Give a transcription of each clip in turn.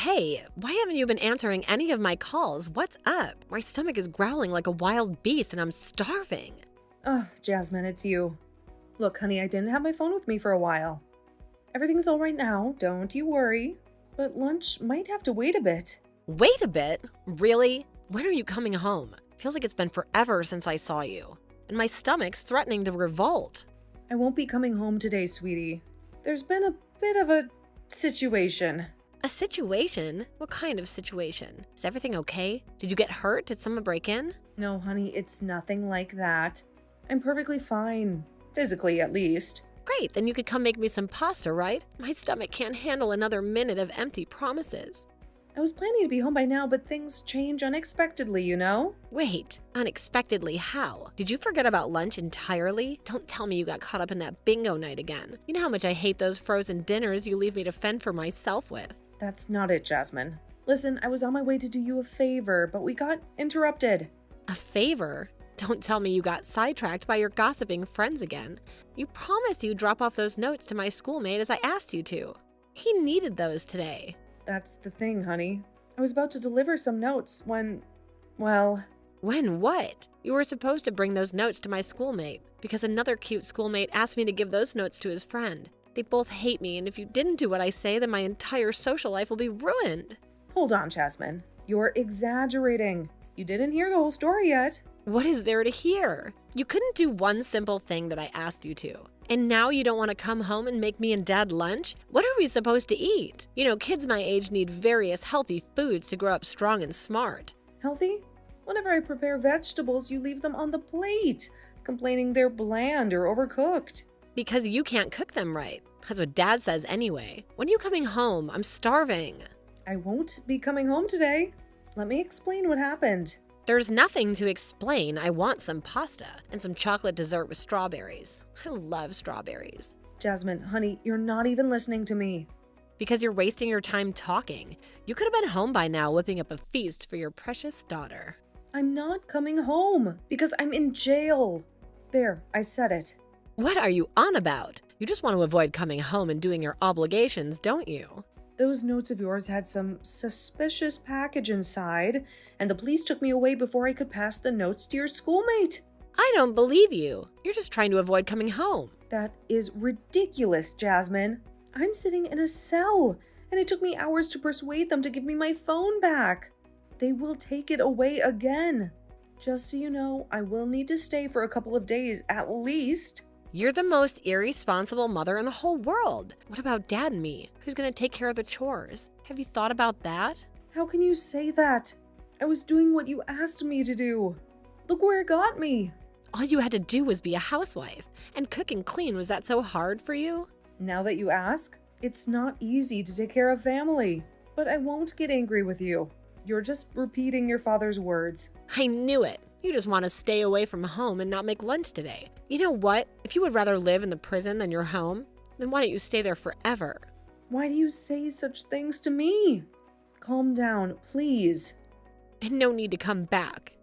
Hey, why haven't you been answering any of my calls? What's up? My stomach is growling like a wild beast and I'm starving. Jasmine, it's you. Look, honey, I didn't have my phone with me for a while. Everything's all right now, don't you worry. But lunch might have to wait a bit. Wait a bit? Really? When are you coming home? Feels like it's been forever since I saw you. And my stomach's threatening to revolt. I won't be coming home today, sweetie. There's been a bit of a situation. A situation? What kind of situation? Is everything okay? Did you get hurt? Did someone break in? No, honey, it's nothing like that. I'm perfectly fine. Physically, at least. Great, then you could come make me some pasta, right? My stomach can't handle another minute of empty promises. I was planning to be home by now, but things change unexpectedly, you know? Wait, unexpectedly how? Did you forget about lunch entirely? Don't tell me you got caught up in that bingo night again. You know how much I hate those frozen dinners you leave me to fend for myself with. That's not it, Jasmine. Listen, I was on my way to do you a favor, but we got interrupted. A favor? Don't tell me you got sidetracked by your gossiping friends again. You promised you'd drop off those notes to my schoolmate as I asked you to. He needed those today. That's the thing, honey. I was about to deliver some notes when, well... When what? You were supposed to bring those notes to my schoolmate because another cute schoolmate asked me to give those notes to his friend. They both hate me, and if you didn't do what I say, then my entire social life will be ruined. Hold on, Jasmine. You're exaggerating. You didn't hear the whole story yet. What is there to hear? You couldn't do one simple thing that I asked you to. And now you don't want to come home and make me and Dad lunch? What are we supposed to eat? You know, kids my age need various healthy foods to grow up strong and smart. Healthy? Whenever I prepare vegetables, you leave them on the plate, complaining they're bland or overcooked. Because you can't cook them right. That's what Dad says anyway. When are you coming home? I'm starving. I won't be coming home today. Let me explain what happened. There's nothing to explain. I want some pasta and some chocolate dessert with strawberries. I love strawberries. Jasmine, honey, you're not even listening to me. Because you're wasting your time talking. You could have been home by now whipping up a feast for your precious daughter. I'm not coming home because I'm in jail. There, I said it. What are you on about? You just want to avoid coming home and doing your obligations, don't you? Those notes of yours had some suspicious package inside, and the police took me away before I could pass the notes to your schoolmate. I don't believe you. You're just trying to avoid coming home. That is ridiculous, Jasmine. I'm sitting in a cell, and it took me hours to persuade them to give me my phone back. They will take it away again. Just so you know, I will need to stay for a couple of days at least. You're the most irresponsible mother in the whole world. What about Dad and me? Who's going to take care of the chores? Have you thought about that? How can you say that? I was doing what you asked me to do. Look where it got me. All you had to do was be a housewife. And cook and clean, was that so hard for you? Now that you ask, it's not easy to take care of family. But I won't get angry with you. You're just repeating your father's words. I knew it. You just want to stay away from home and not make lunch today. You know what? If you would rather live in the prison than your home, then why don't you stay there forever? Why do you say such things to me? Calm down, please. And no need to come back.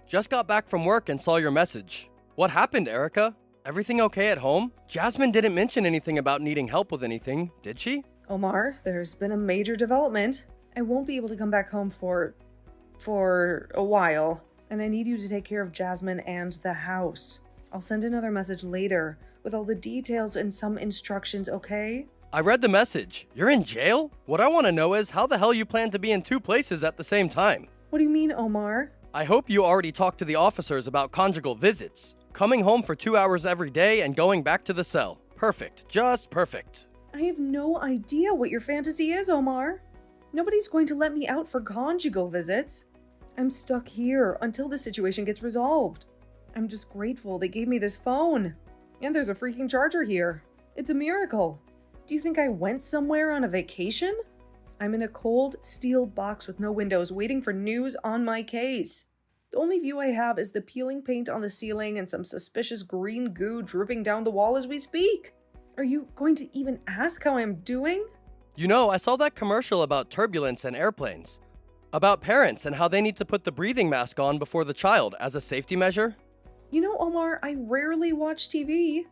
Just got back from work and saw your message. What happened, Erica? Everything okay at home? Jasmine didn't mention anything about needing help with anything, did she? Omar, there's been a major development. I won't be able to come back home for a while, and I need you to take care of Jasmine and the house. I'll send another message later with all the details and some instructions, okay? I read the message. You're in jail? What I want to know is how the hell you plan to be in two places at the same time. What do you mean, Omar? I hope you already talked to the officers about conjugal visits. Coming home for 2 hours every day and going back to the cell. Perfect. Just perfect. I have no idea what your fantasy is, Omar. Nobody's going to let me out for conjugal visits. I'm stuck here until the situation gets resolved. I'm just grateful they gave me this phone. And there's a freaking charger here. It's a miracle. Do you think I went somewhere on a vacation? I'm in a cold steel box with no windows waiting for news on my case. The only view I have is the peeling paint on the ceiling and some suspicious green goo dripping down the wall as we speak. Are you going to even ask how I'm doing? You know, I saw that commercial about turbulence and airplanes. About parents and how they need to put the breathing mask on before the child as a safety measure. You know, Omar, I rarely watch TV.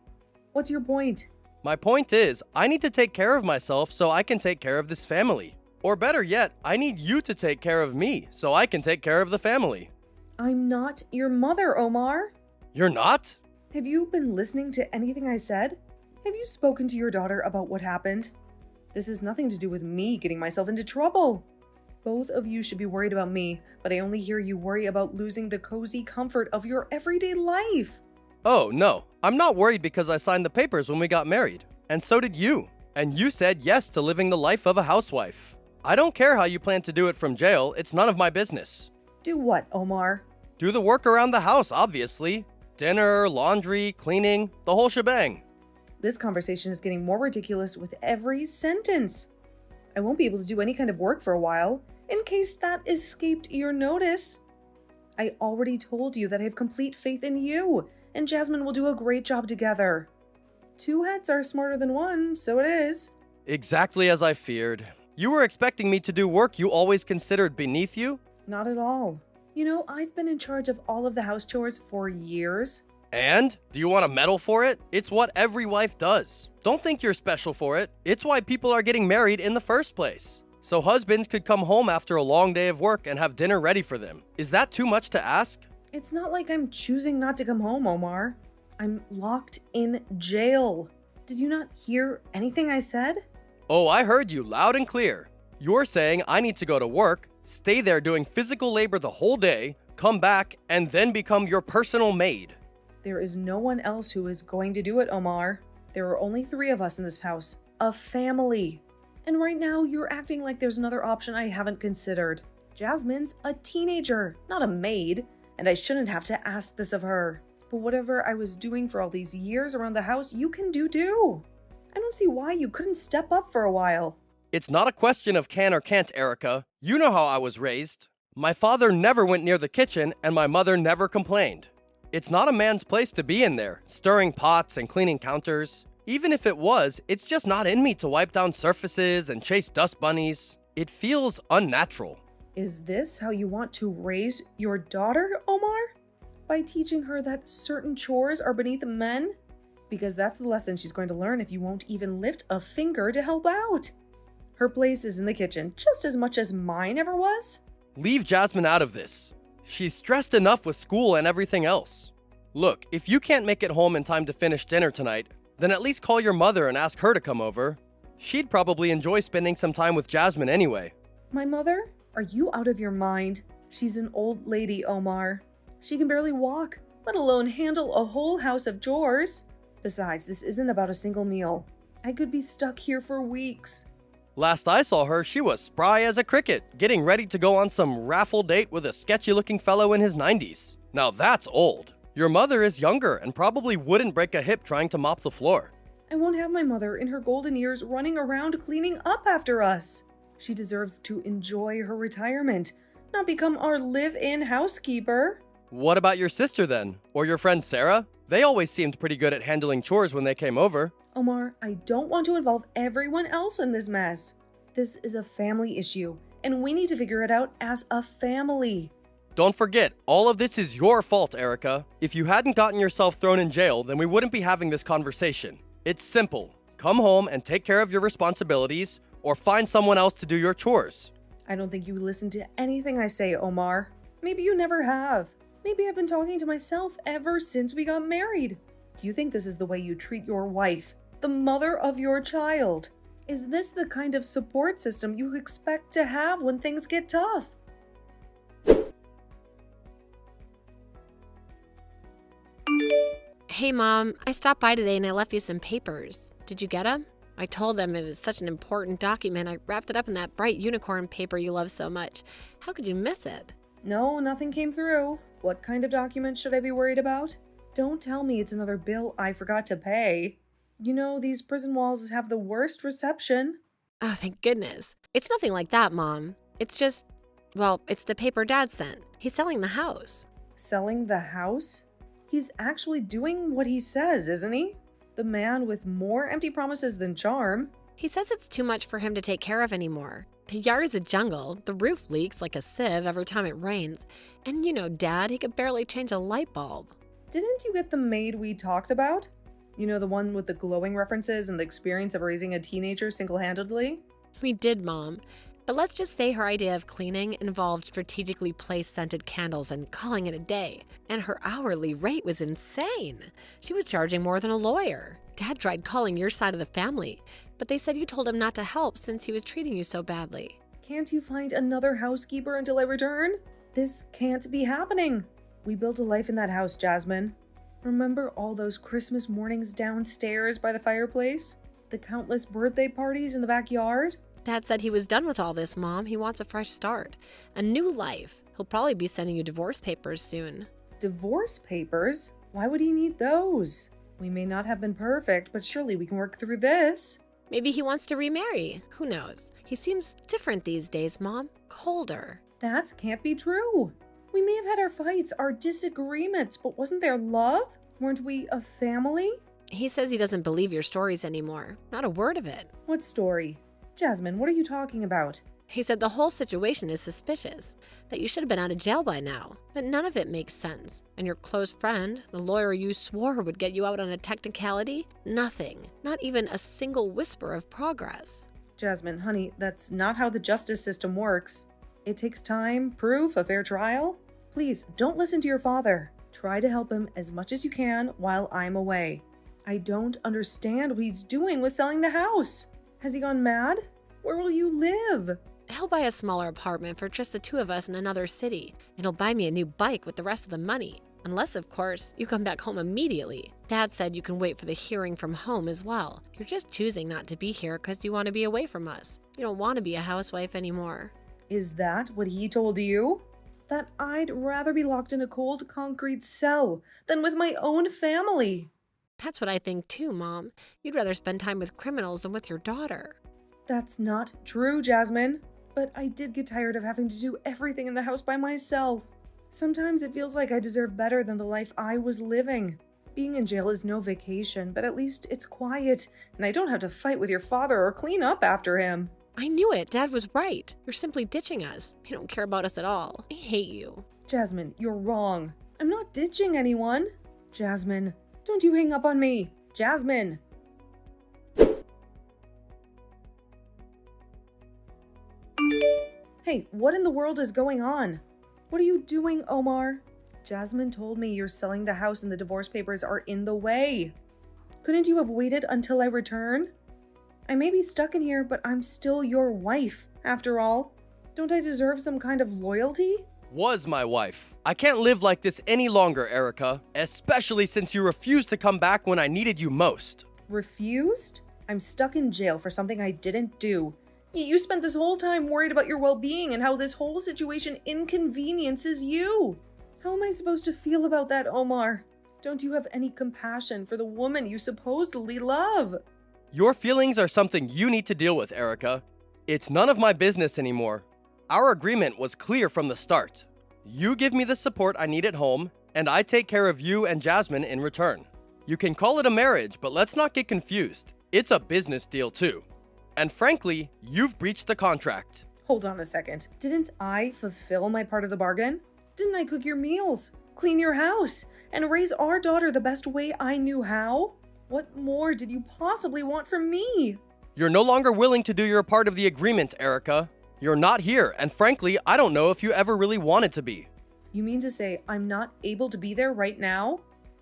What's your point? My point is, I need to take care of myself so I can take care of this family. Or better yet, I need you to take care of me so I can take care of the family. I'm not your mother, Omar. You're not? Have you been listening to anything I said? Have you spoken to your daughter about what happened? This has nothing to do with me getting myself into trouble. Both of you should be worried about me, but I only hear you worry about losing the cozy comfort of your everyday life. Oh, no. I'm not worried because I signed the papers when we got married. And so did you. And you said yes to living the life of a housewife. I don't care how you plan to do it from jail. It's none of my business. Do what, Omar? Do the work around the house, obviously. Dinner, laundry, cleaning, the whole shebang. This conversation is getting more ridiculous with every sentence. I won't be able to do any kind of work for a while, in case that escaped your notice. I already told you that I have complete faith in you, and Jasmine will do a great job together. Two heads are smarter than one, so it is. Exactly as I feared. You were expecting me to do work you always considered beneath you? Not at all. You know, I've been in charge of all of the house chores for years. And? Do you want a medal for it? It's what every wife does. Don't think you're special for it. It's why people are getting married in the first place. So husbands could come home after a long day of work and have dinner ready for them. Is that too much to ask? It's not like I'm choosing not to come home, Omar. I'm locked in jail. Did you not hear anything I said? Oh, I heard you loud and clear. You're saying I need to go to work, stay there doing physical labor the whole day, come back, and then become your personal maid. There is no one else who is going to do it, Omar. There are only 3 of us in this house. A family. And right now, you're acting like there's another option I haven't considered. Jasmine's a teenager, not a maid, and I shouldn't have to ask this of her. But whatever I was doing for all these years around the house, you can do too. I don't see why you couldn't step up for a while. It's not a question of can or can't, Erica. You know how I was raised. My father never went near the kitchen, and my mother never complained. It's not a man's place to be in there, stirring pots and cleaning counters. Even if it was, it's just not in me to wipe down surfaces and chase dust bunnies. It feels unnatural. Is this how you want to raise your daughter, Omar? By teaching her that certain chores are beneath men? Because that's the lesson she's going to learn if you won't even lift a finger to help out. Her place is in the kitchen just as much as mine ever was. Leave Jasmine out of this. She's stressed enough with school and everything else. Look, if you can't make it home in time to finish dinner tonight, then at least call your mother and ask her to come over. She'd probably enjoy spending some time with Jasmine anyway. My mother? Are you out of your mind? She's an old lady, Omar. She can barely walk, let alone handle a whole house of chores. Besides, this isn't about a single meal. I could be stuck here for weeks. Last I saw her, she was spry as a cricket, getting ready to go on some raffle date with a sketchy-looking fellow in his 90s. Now that's old. Your mother is younger and probably wouldn't break a hip trying to mop the floor. I won't have my mother in her golden years running around cleaning up after us. She deserves to enjoy her retirement, not become our live-in housekeeper. What about your sister then? Or your friend Sarah? They always seemed pretty good at handling chores when they came over. Omar, I don't want to involve everyone else in this mess. This is a family issue, and we need to figure it out as a family. Don't forget, all of this is your fault, Erica. If you hadn't gotten yourself thrown in jail, then we wouldn't be having this conversation. It's simple. Come home and take care of your responsibilities, or find someone else to do your chores. I don't think you listen to anything I say, Omar. Maybe you never have. Maybe I've been talking to myself ever since we got married. Do you think this is the way you treat your wife, the mother of your child? Is this the kind of support system you expect to have when things get tough? Hey, Mom, I stopped by today and I left you some papers. Did you get them? I told them it was such an important document. I wrapped it up in that bright unicorn paper you love so much. How could you miss it? No, nothing came through. What kind of document should I be worried about? Don't tell me it's another bill I forgot to pay. You know, these prison walls have the worst reception. Oh, thank goodness. It's nothing like that, Mom. It's just, well, it's the paper Dad sent. He's selling the house. Selling the house? He's actually doing what he says, isn't he? The man with more empty promises than charm. He says it's too much for him to take care of anymore. The yard is a jungle. The roof leaks like a sieve every time it rains. And you know, Dad, he could barely change a light bulb. Didn't you get the maid we talked about? You know, the one with the glowing references and the experience of raising a teenager single-handedly? We did, Mom. But let's just say her idea of cleaning involved strategically placed scented candles and calling it a day. And her hourly rate was insane. She was charging more than a lawyer. Dad tried calling your side of the family, but they said you told him not to help since he was treating you so badly. Can't you find another housekeeper until I return? This can't be happening. We built a life in that house, Jasmine. Remember all those Christmas mornings downstairs by the fireplace? The countless birthday parties in the backyard? Dad said he was done with all this, Mom. He wants a fresh start. A new life. He'll probably be sending you divorce papers soon. Divorce papers? Why would he need those? We may not have been perfect, but surely we can work through this. Maybe he wants to remarry. Who knows? He seems different these days, Mom. Colder. That can't be true. We may have had our fights, our disagreements, but wasn't there love? Weren't we a family? He says he doesn't believe your stories anymore. Not a word of it. What story? Jasmine, what are you talking about? He said the whole situation is suspicious, that you should have been out of jail by now, that none of it makes sense. And your close friend, the lawyer you swore would get you out on a technicality, nothing, not even a single whisper of progress. Jasmine, honey, that's not how the justice system works. It takes time, proof, a fair trial. Please, don't listen to your father. Try to help him as much as you can while I'm away. I don't understand what he's doing with selling the house. Has he gone mad? Where will you live? He'll buy a smaller apartment for just the two of us in another city, and he'll buy me a new bike with the rest of the money. Unless, of course, you come back home immediately. Dad said you can wait for the hearing from home as well. You're just choosing not to be here because you want to be away from us. You don't want to be a housewife anymore. Is that what he told you? That I'd rather be locked in a cold concrete cell than with my own family. That's what I think too, Mom. You'd rather spend time with criminals than with your daughter. That's not true, Jasmine. But I did get tired of having to do everything in the house by myself. Sometimes it feels like I deserve better than the life I was living. Being in jail is no vacation, but at least it's quiet, and I don't have to fight with your father or clean up after him. I knew it. Dad was right. You're simply ditching us. You don't care about us at all. I hate you. Jasmine, you're wrong. I'm not ditching anyone. Jasmine, don't you hang up on me. Jasmine. Hey, what in the world is going on? What are you doing, Omar? Jasmine told me you're selling the house and the divorce papers are in the way. Couldn't you have waited until I return? I may be stuck in here, but I'm still your wife, after all. Don't I deserve some kind of loyalty? Was my wife. I can't live like this any longer, Erica, especially since you refused to come back when I needed you most. Refused? I'm stuck in jail for something I didn't do. You spent this whole time worried about your well-being and how this whole situation inconveniences you. How am I supposed to feel about that, Omar? Don't you have any compassion for the woman you supposedly love? Your feelings are something you need to deal with, Erica. It's none of my business anymore. Our agreement was clear from the start. You give me the support I need at home, and I take care of you and Jasmine in return. You can call it a marriage, but let's not get confused. It's a business deal too. And frankly, you've breached the contract. Hold on a second. Didn't I fulfill my part of the bargain? Didn't I cook your meals, clean your house, and raise our daughter the best way I knew how? What more did you possibly want from me? You're no longer willing to do your part of the agreement, Erica. You're not here, and frankly, I don't know if you ever really wanted to be. You mean to say I'm not able to be there right now?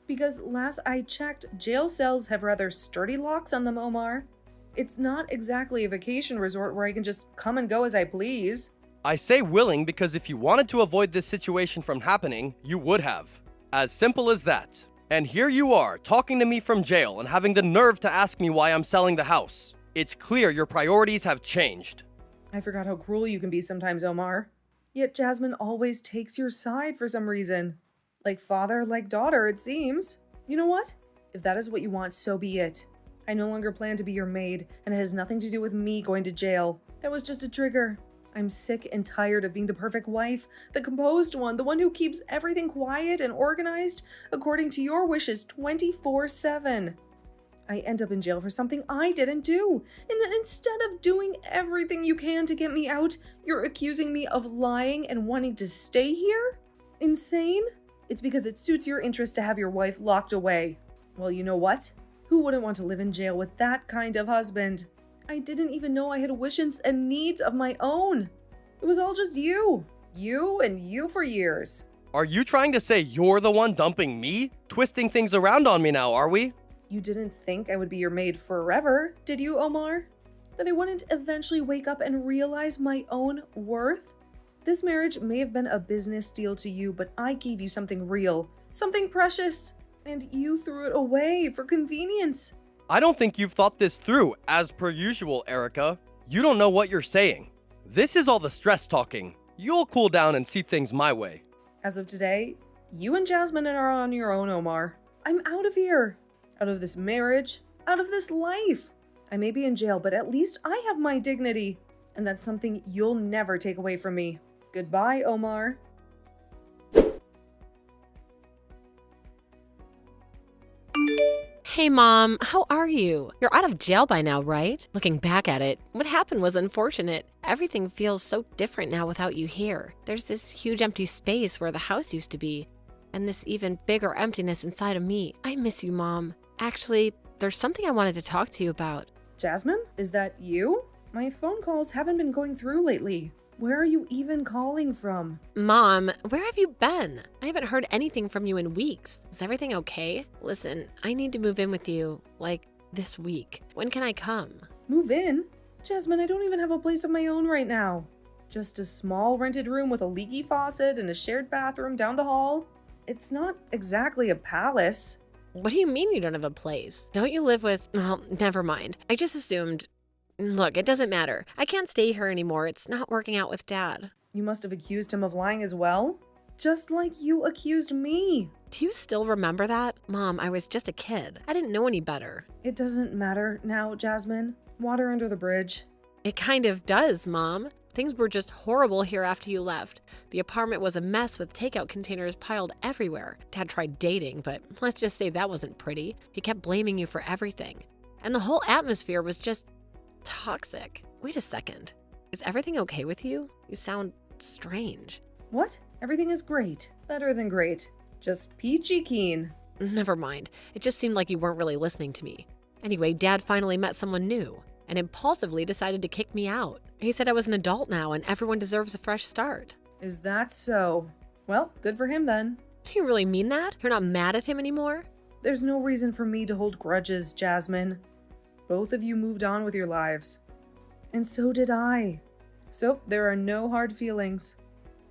Because last I checked, jail cells have rather sturdy locks on them, Omar. It's not exactly a vacation resort where I can just come and go as I please. I say willing because if you wanted to avoid this situation from happening, you would have. As simple as that. And here you are, talking to me from jail and having the nerve to ask me why I'm selling the house. It's clear your priorities have changed. I forgot how cruel you can be sometimes, Omar. Yet Jasmine always takes your side for some reason. Like father, like daughter, it seems. You know what? If that is what you want, so be it. I no longer plan to be your maid, and it has nothing to do with me going to jail. That was just a trigger. I'm sick and tired of being the perfect wife, the composed one, the one who keeps everything quiet and organized according to your wishes 24/7. I end up in jail for something I didn't do, and then instead of doing everything you can to get me out, you're accusing me of lying and wanting to stay here? Insane? It's because it suits your interest to have your wife locked away. Well, you know what? Who wouldn't want to live in jail with that kind of husband? I didn't even know I had wishes and needs of my own. It was all just you. You and you for years. Are you trying to say you're the one dumping me? Twisting things around on me now, are we? You didn't think I would be your maid forever, did you, Omar? That I wouldn't eventually wake up and realize my own worth? This marriage may have been a business deal to you, but I gave you something real, something precious, and you threw it away for convenience. I don't think you've thought this through, as per usual, Erica. You don't know what you're saying. This is all the stress talking. You'll cool down and see things my way. As of today, you and Jasmine are on your own, Omar. I'm out of here. Out of this marriage. Out of this life. I may be in jail, but at least I have my dignity. And that's something you'll never take away from me. Goodbye, Omar. Hey Mom, how are you? You're out of jail by now, right? Looking back at it, what happened was unfortunate. Everything feels so different now without you here. There's this huge empty space where the house used to be, and this even bigger emptiness inside of me. I miss you, Mom. Actually, there's something I wanted to talk to you about. Jasmine, is that you? My phone calls haven't been going through lately. Where are you even calling from? Mom, where have you been? I haven't heard anything from you in weeks. Is everything okay? Listen, I need to move in with you, like, this week. When can I come? Move in? Jasmine, I don't even have a place of my own right now. Just a small rented room with a leaky faucet and a shared bathroom down the hall. It's not exactly a palace. What do you mean you don't have a place? Don't you live with... Well, never mind. I just assumed... Look, it doesn't matter. I can't stay here anymore. It's not working out with Dad. You must have accused him of lying as well? Just like you accused me. Do you still remember that? Mom, I was just a kid. I didn't know any better. It doesn't matter now, Jasmine. Water under the bridge. It kind of does, Mom. Things were just horrible here after you left. The apartment was a mess with takeout containers piled everywhere. Dad tried dating, but let's just say that wasn't pretty. He kept blaming you for everything. And the whole atmosphere was just toxic. Wait a second. Is everything okay with you? You sound strange. What? Everything is great. Better than great. Just peachy keen. Never mind. It just seemed like you weren't really listening to me. Anyway, Dad finally met someone new and impulsively decided to kick me out. He said I was an adult now and everyone deserves a fresh start. Is that so? Well, good for him then. Do you really mean that? You're not mad at him anymore? There's no reason for me to hold grudges, Jasmine. Both of you moved on with your lives. And so did I. So there are no hard feelings.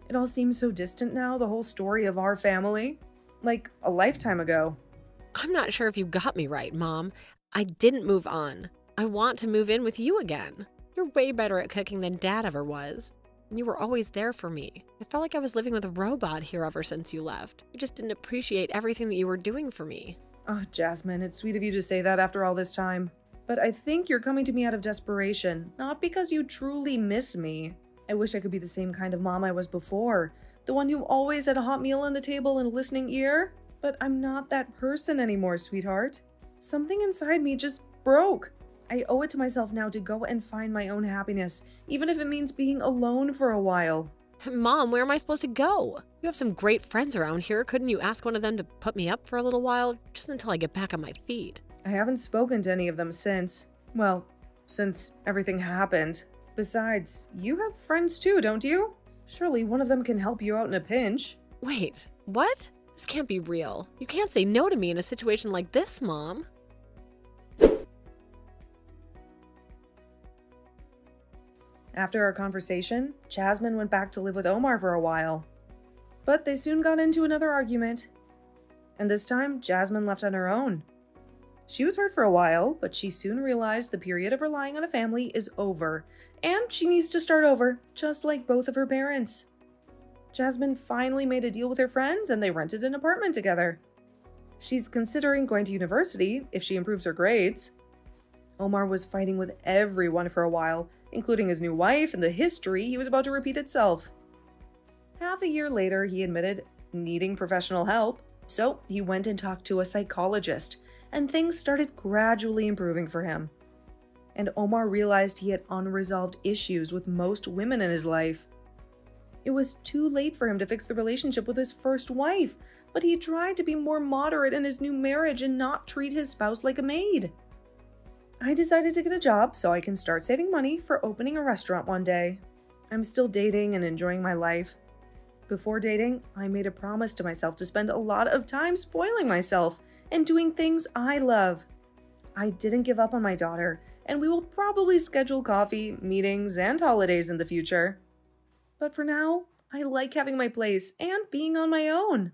It all seems so distant now, the whole story of our family. Like a lifetime ago. I'm not sure if you got me right, Mom. I didn't move on. I want to move in with you again. You're way better at cooking than Dad ever was. And you were always there for me. I felt like I was living with a robot here ever since you left. I just didn't appreciate everything that you were doing for me. Oh, Jasmine, it's sweet of you to say that after all this time. But I think you're coming to me out of desperation, not because you truly miss me. I wish I could be the same kind of mom I was before, the one who always had a hot meal on the table and a listening ear. But I'm not that person anymore, sweetheart. Something inside me just broke. I owe it to myself now to go and find my own happiness, even if it means being alone for a while. Mom, where am I supposed to go? You have some great friends around here. Couldn't you ask one of them to put me up for a little while, just until I get back on my feet? I haven't spoken to any of them since. Well, since everything happened. Besides, you have friends too, don't you? Surely one of them can help you out in a pinch. Wait, what? This can't be real. You can't say no to me in a situation like this, Mom. After our conversation, Jasmine went back to live with Omar for a while. But they soon got into another argument. And this time, Jasmine left on her own. She was hurt for a while, but she soon realized the period of relying on a family is over, and she needs to start over, just like both of her parents. Jasmine finally made a deal with her friends, and they rented an apartment together. She's considering going to university if she improves her grades. Omar was fighting with everyone for a while, including his new wife and the history he was about to repeat itself. Half a year later, he admitted needing professional help, so he went and talked to a psychologist, and things started gradually improving for him. And Omar realized he had unresolved issues with most women in his life. It was too late for him to fix the relationship with his first wife, but he tried to be more moderate in his new marriage and not treat his spouse like a maid. I decided to get a job so I can start saving money for opening a restaurant one day. I'm still dating and enjoying my life. Before dating, I made a promise to myself to spend a lot of time spoiling myself and doing things I love. I didn't give up on my daughter, and we will probably schedule coffee, meetings, and holidays in the future. But for now, I like having my place and being on my own.